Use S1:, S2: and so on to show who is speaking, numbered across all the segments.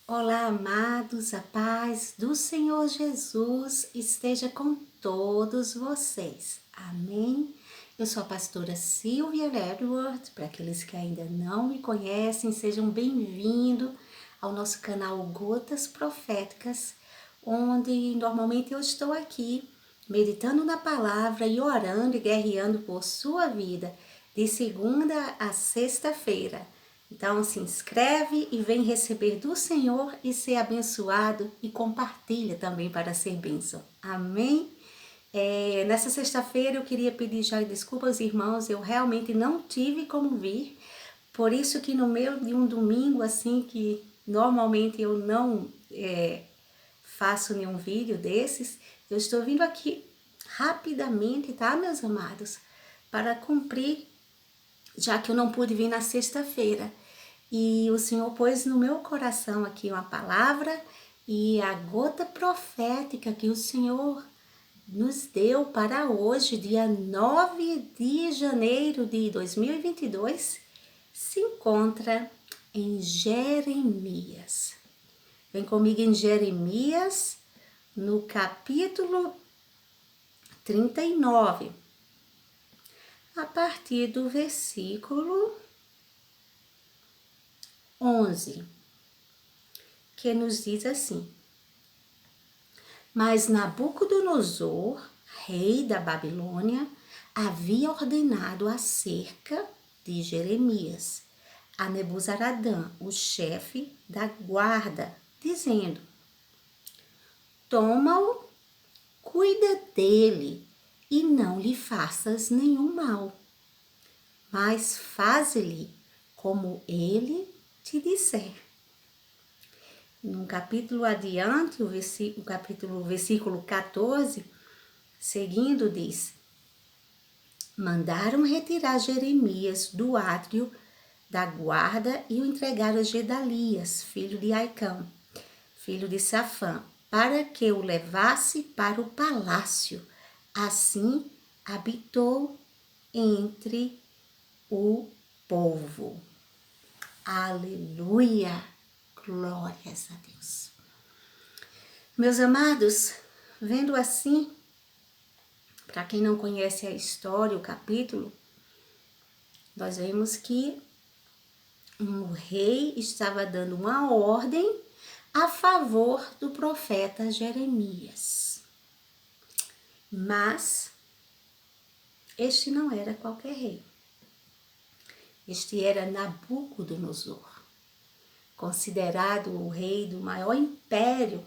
S1: Olá, amados, a paz do Senhor Jesus esteja com todos vocês. Amém? Eu sou a pastora Silvia Edward. Para aqueles que ainda não me conhecem, sejam bem-vindos ao nosso canal Gotas Proféticas, onde normalmente eu estou aqui meditando na palavra e orando e guerreando por sua vida, de segunda a sexta-feira. Então se inscreve e vem receber do Senhor e ser abençoado e compartilha também para ser bênção. Amém? Nessa sexta-feira eu queria pedir já desculpas aos irmãos, eu realmente não tive como vir, por isso que no meio de um domingo assim que normalmente eu não faço nenhum vídeo desses, eu estou vindo aqui rapidamente, tá, meus amados, para cumprir, já que eu não pude vir na sexta-feira. E o Senhor pôs no meu coração aqui uma palavra e a gota profética que o Senhor nos deu para hoje, dia 9 de janeiro de 2022, se encontra em Jeremias. Vem comigo em Jeremias, no capítulo 39, a partir do versículo 11, que nos diz assim: Mas Nabucodonosor, rei da Babilônia, havia ordenado acerca de Jeremias a Nebuzaradã, o chefe da guarda, dizendo: Toma-o, cuida dele e não lhe faças nenhum mal, mas faze-lhe como ele te disser. No capítulo adiante, o versículo 14, seguindo, diz: Mandaram retirar Jeremias do átrio da guarda e o entregaram a Gedalias, filho de Aicão, filho de Safã, para que o levasse para o palácio. Assim habitou entre o povo. Aleluia! Glórias a Deus. Meus amados, vendo assim, para quem não conhece a história, o capítulo, nós vemos que um rei estava dando uma ordem a favor do profeta Jeremias. Mas este não era qualquer rei. Este era Nabucodonosor, considerado o rei do maior império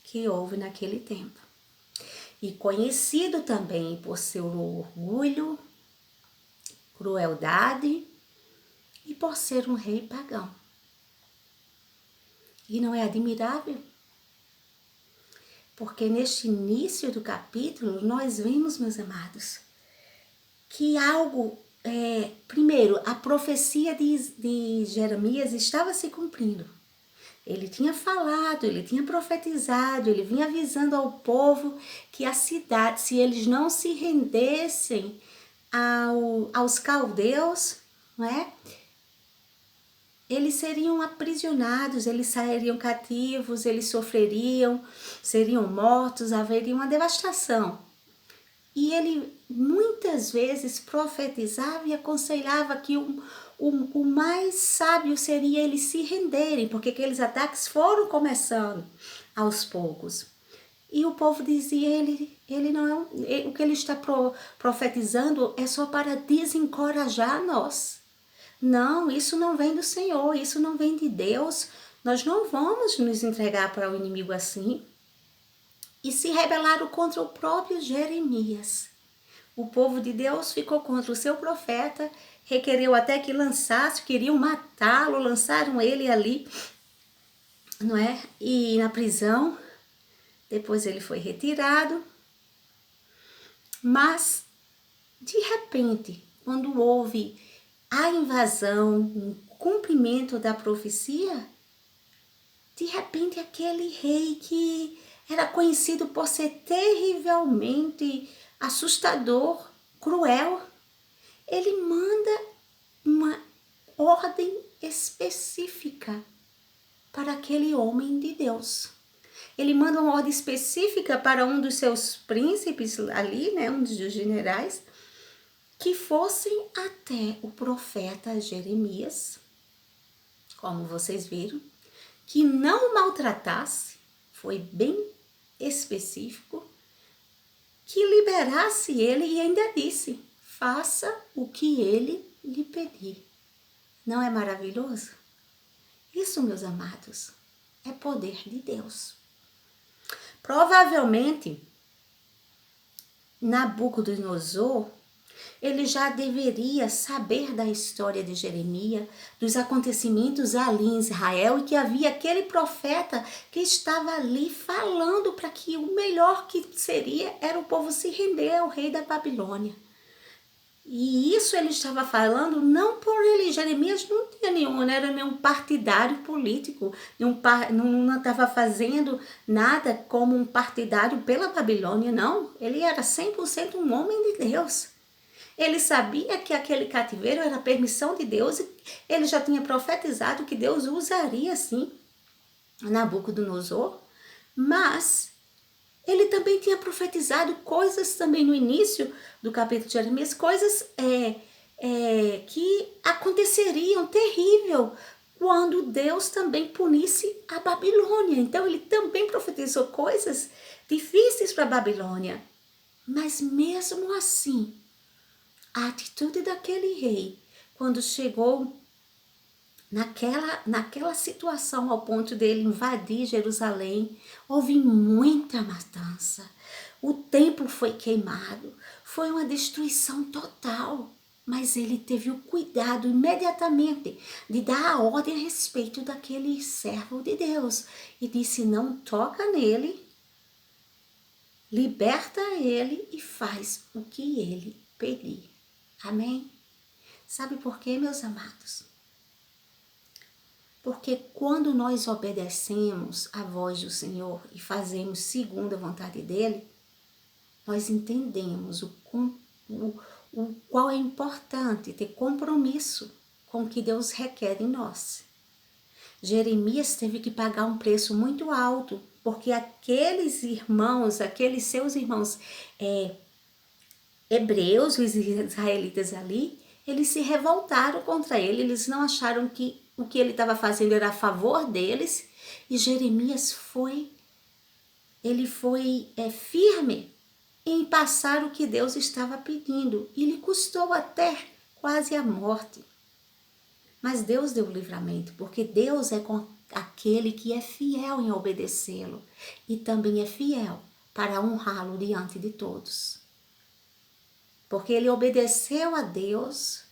S1: que houve naquele tempo. E conhecido também por seu orgulho, crueldade e por ser um rei pagão. E não é admirável? Porque neste início do capítulo nós vemos, meus amados, que algo, primeiro, a profecia de Jeremias estava se cumprindo. Ele tinha falado, ele tinha profetizado, ele vinha avisando ao povo que a cidade, se eles não se rendessem aos caldeus, não é? Eles seriam aprisionados, eles sairiam cativos, eles sofreriam, seriam mortos, haveria uma devastação. E ele muitas vezes profetizava e aconselhava que o mais sábio seria eles se renderem, porque aqueles ataques foram começando aos poucos. E o povo dizia, ele não é o que ele está profetizando é só para desencorajar nós. Não, isso não vem do Senhor, isso não vem de Deus. Nós não vamos nos entregar para o inimigo assim. E se rebelaram contra o próprio Jeremias. O povo de Deus ficou contra o seu profeta, requereu até que lançasse, queriam matá-lo, lançaram ele ali, não é? E na prisão, depois ele foi retirado. Mas, de repente, quando houve a invasão, o cumprimento da profecia, de repente aquele rei que era conhecido por ser terrivelmente assustador, cruel, ele manda uma ordem específica para aquele homem de Deus. Ele manda uma ordem específica para um dos seus príncipes ali, né, um dos generais, que fossem até o profeta Jeremias, como vocês viram, que não o maltratasse, foi bem específico, que liberasse ele e ainda disse, faça o que ele lhe pedir. Não é maravilhoso? Isso, meus amados, é poder de Deus. Provavelmente, Nabucodonosor, ele já deveria saber da história de Jeremias, dos acontecimentos ali em Israel, e que havia aquele profeta que estava ali falando para que o melhor que seria era o povo se render ao rei da Babilônia. E isso ele estava falando não por ele. Jeremias não tinha não era nenhum partidário político, não estava fazendo nada como um partidário pela Babilônia, não. Ele era 100% um homem de Deus. Ele sabia que aquele cativeiro era permissão de Deus e ele já tinha profetizado que Deus usaria sim Nabucodonosor, mas ele também tinha profetizado coisas também no início do capítulo de Jeremias, coisas que aconteceriam terrível quando Deus também punisse a Babilônia. Então ele também profetizou coisas difíceis para a Babilônia. Mas mesmo assim, a atitude daquele rei, quando chegou naquela situação ao ponto dele invadir Jerusalém, houve muita matança. O templo foi queimado, foi uma destruição total. Mas ele teve o cuidado imediatamente de dar a ordem a respeito daquele servo de Deus. E disse, não toca nele, liberta ele e faz o que ele pedir. Amém? Sabe por quê, meus amados? Porque quando nós obedecemos a voz do Senhor e fazemos segundo a vontade dele, nós entendemos o qual é importante ter compromisso com o que Deus requer em nós. Jeremias teve que pagar um preço muito alto, porque aqueles irmãos, aqueles seus irmãos hebreus, os israelitas ali, eles se revoltaram contra ele, eles não acharam que o que ele estava fazendo era a favor deles, e Jeremias foi firme em passar o que Deus estava pedindo, e lhe custou até quase a morte. Mas Deus deu o livramento, porque Deus é com aquele que é fiel em obedecê-lo, e também é fiel para honrá-lo diante de todos. Porque ele obedeceu a Deus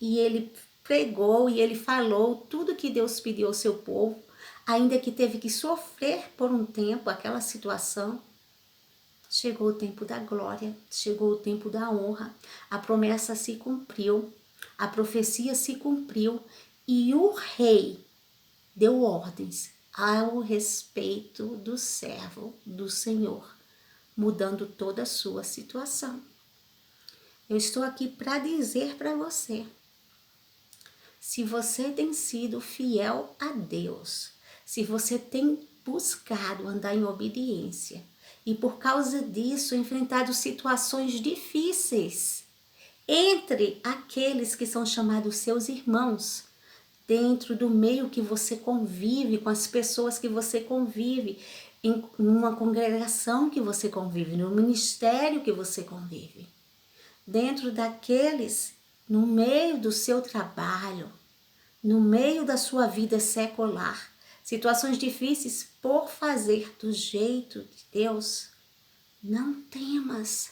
S1: e ele pregou e ele falou tudo que Deus pediu ao seu povo, ainda que teve que sofrer por um tempo aquela situação. Chegou o tempo da glória, chegou o tempo da honra, a promessa se cumpriu, a profecia se cumpriu e o rei deu ordens ao respeito do servo do Senhor, mudando toda a sua situação. Eu estou aqui para dizer para você, se você tem sido fiel a Deus, se você tem buscado andar em obediência e por causa disso enfrentado situações difíceis entre aqueles que são chamados seus irmãos, dentro do meio que você convive, com as pessoas que você convive, em uma congregação que você convive, no ministério que você convive, dentro daqueles, no meio do seu trabalho, no meio da sua vida secular, situações difíceis por fazer do jeito de Deus, não temas.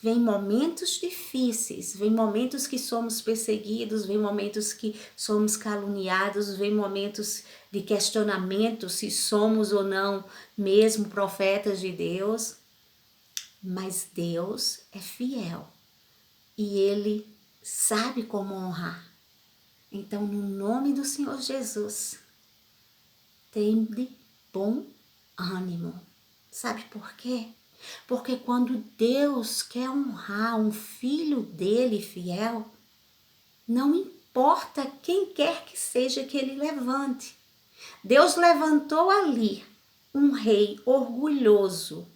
S1: Vem momentos difíceis, vem momentos que somos perseguidos, vem momentos que somos caluniados, vem momentos de questionamento se somos ou não mesmo profetas de Deus, mas Deus é fiel e Ele sabe como honrar. Então, no nome do Senhor Jesus, tenha bom ânimo. Sabe por quê? Porque quando Deus quer honrar um filho dele fiel, não importa quem quer que seja que ele levante. Deus levantou ali um rei orgulhoso,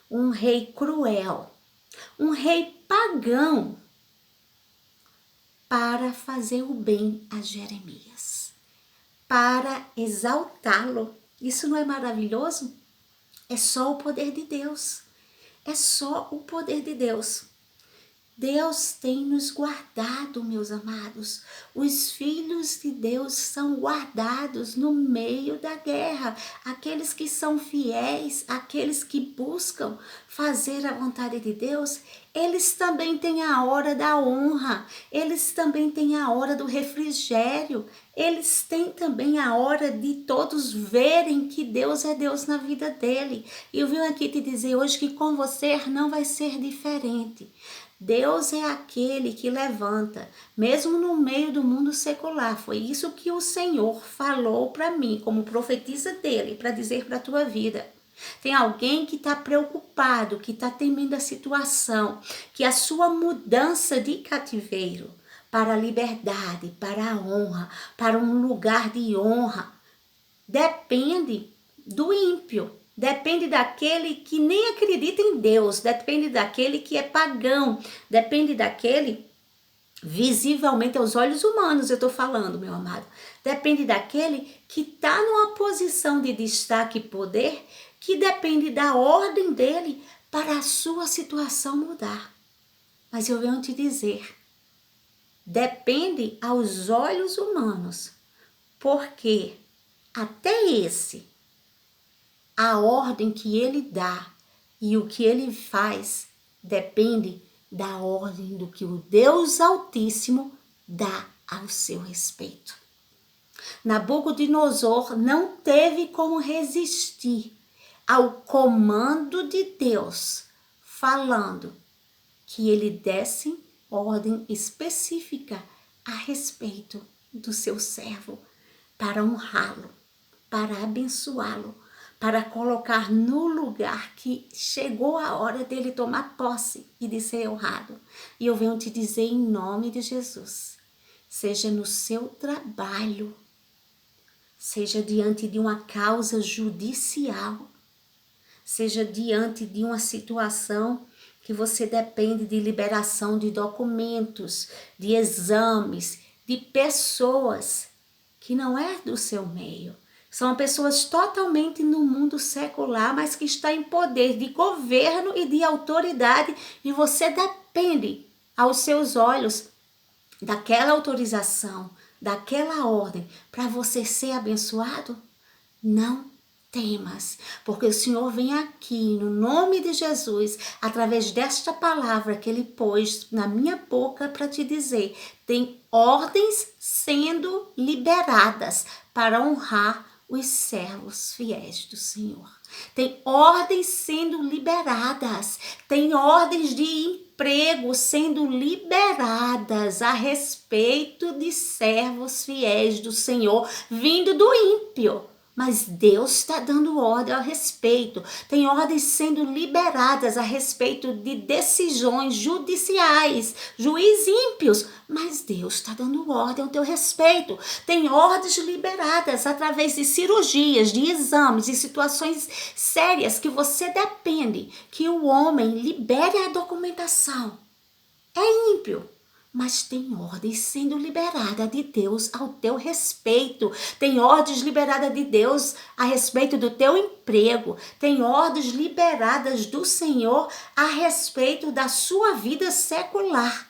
S1: um rei cruel, um rei pagão para fazer o bem a Jeremias, para exaltá-lo. Isso não é maravilhoso? É só o poder de Deus. É só o poder de Deus. Deus tem nos guardado, meus amados. Os filhos de Deus são guardados no meio da guerra. Aqueles que são fiéis, aqueles que buscam fazer a vontade de Deus, eles também têm a hora da honra, eles também têm a hora do refrigério, eles têm também a hora de todos verem que Deus é Deus na vida dele. E eu vim aqui te dizer hoje que com você não vai ser diferente. Deus é aquele que levanta, mesmo no meio do mundo secular. Foi isso que o Senhor falou para mim, como profetisa dele, para dizer para a tua vida. Tem alguém que está preocupado, que está temendo a situação, que a sua mudança de cativeiro para a liberdade, para a honra, para um lugar de honra, depende do ímpio. Depende daquele que nem acredita em Deus, depende daquele que é pagão, depende daquele, visivelmente aos olhos humanos eu estou falando, meu amado, depende daquele que está numa posição de destaque e poder, que depende da ordem dele para a sua situação mudar. Mas eu venho te dizer, depende aos olhos humanos, porque até a ordem que ele dá e o que ele faz depende da ordem do que o Deus Altíssimo dá ao seu respeito. Nabucodonosor não teve como resistir ao comando de Deus, falando que ele desse ordem específica a respeito do seu servo, para honrá-lo, para abençoá-lo, para colocar no lugar que chegou a hora dele tomar posse e de ser honrado. E eu venho te dizer em nome de Jesus, seja no seu trabalho, seja diante de uma causa judicial, seja diante de uma situação que você depende de liberação de documentos, de exames, de pessoas que não é do seu meio. São pessoas totalmente no mundo secular, mas que está em poder de governo e de autoridade, e você depende aos seus olhos daquela autorização, daquela ordem, para você ser abençoado. Não temas, porque o Senhor vem aqui no nome de Jesus, através desta palavra que Ele pôs na minha boca para te dizer, tem ordens sendo liberadas para honrar os servos fiéis do Senhor. Tem ordens sendo liberadas, tem ordens de emprego sendo liberadas a respeito de servos fiéis do Senhor, vindo do ímpio. Mas Deus está dando ordem a respeito. Tem ordens sendo liberadas a respeito de decisões judiciais, juízes ímpios. Mas Deus está dando ordem ao teu respeito. Tem ordens liberadas através de cirurgias, de exames, e situações sérias que você depende que o homem libere a documentação. É ímpio. Mas tem ordens sendo liberada de Deus ao teu respeito. Tem ordens liberadas de Deus a respeito do teu emprego. Tem ordens liberadas do Senhor a respeito da sua vida secular.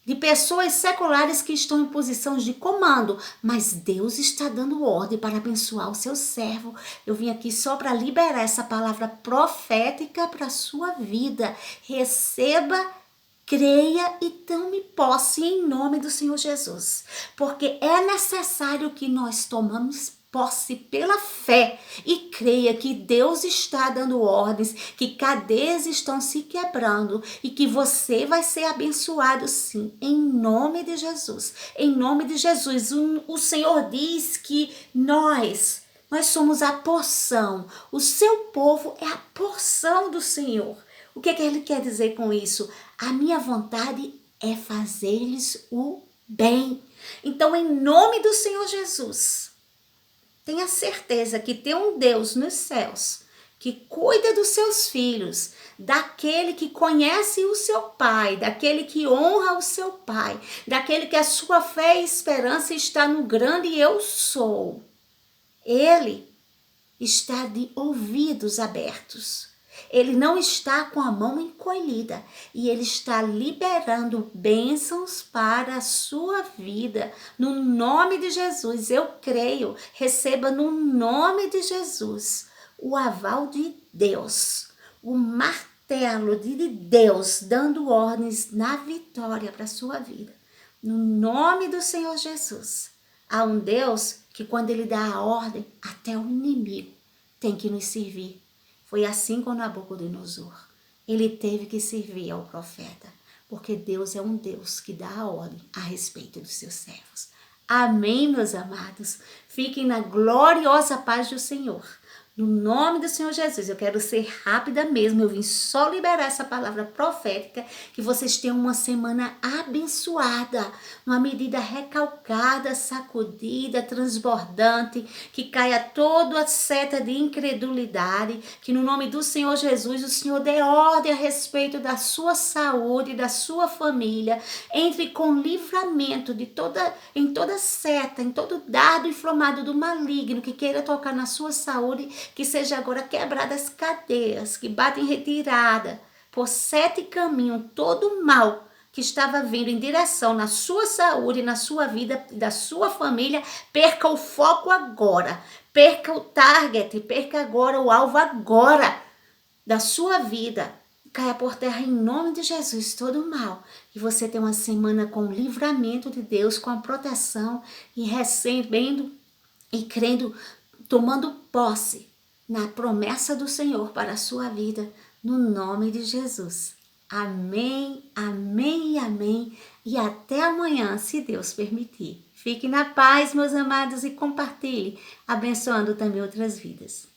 S1: De pessoas seculares que estão em posições de comando. Mas Deus está dando ordem para abençoar o seu servo. Eu vim aqui só para liberar essa palavra profética para a sua vida. Receba, creia e tome posse em nome do Senhor Jesus, porque é necessário que nós tomamos posse pela fé e creia que Deus está dando ordens, que cadeias estão se quebrando e que você vai ser abençoado sim, em nome de Jesus. Em nome de Jesus, o Senhor diz que nós somos a porção, o seu povo é a porção do Senhor. O que ele quer dizer com isso? A minha vontade é fazer-lhes o bem. Então, em nome do Senhor Jesus, Tenha certeza que tem um Deus nos céus que cuida dos seus filhos, daquele que conhece o seu pai, daquele que honra o seu pai, daquele que a sua fé e esperança está no grande eu sou. Ele está de ouvidos abertos. Ele não está com a mão encolhida e ele está liberando bênçãos para a sua vida. No nome de Jesus, eu creio, receba no nome de Jesus o aval de Deus, o martelo de Deus dando ordens na vitória para a sua vida. No nome do Senhor Jesus. Há um Deus que quando ele dá a ordem, até o inimigo tem que nos servir. Foi assim com Nabucodonosor. Ele teve que servir ao profeta, porque Deus é um Deus que dá a ordem a respeito dos seus servos. Amém, meus amados? Fiquem na gloriosa paz do Senhor. No nome do Senhor Jesus, eu quero ser rápida mesmo, eu vim só liberar essa palavra profética, que vocês tenham uma semana abençoada, uma medida recalcada, sacudida, transbordante, que caia toda a seta de incredulidade, que no nome do Senhor Jesus, o Senhor dê ordem a respeito da sua saúde, da sua família, entre com livramento em toda seta, em todo dardo inflamado do maligno que queira tocar na sua saúde, que seja agora quebradas cadeias, que batem retirada por 7 caminhos, todo mal que estava vindo em direção na sua saúde, na sua vida, da sua família, perca o foco agora, perca o target, perca agora o alvo agora da sua vida. Caia por terra em nome de Jesus todo mal. E você tem uma semana com o livramento de Deus, com a proteção e recebendo e crendo, tomando posse na promessa do Senhor para a sua vida, no nome de Jesus. Amém, amém e amém. E até amanhã, se Deus permitir. Fique na paz, meus amados, e compartilhe, abençoando também outras vidas.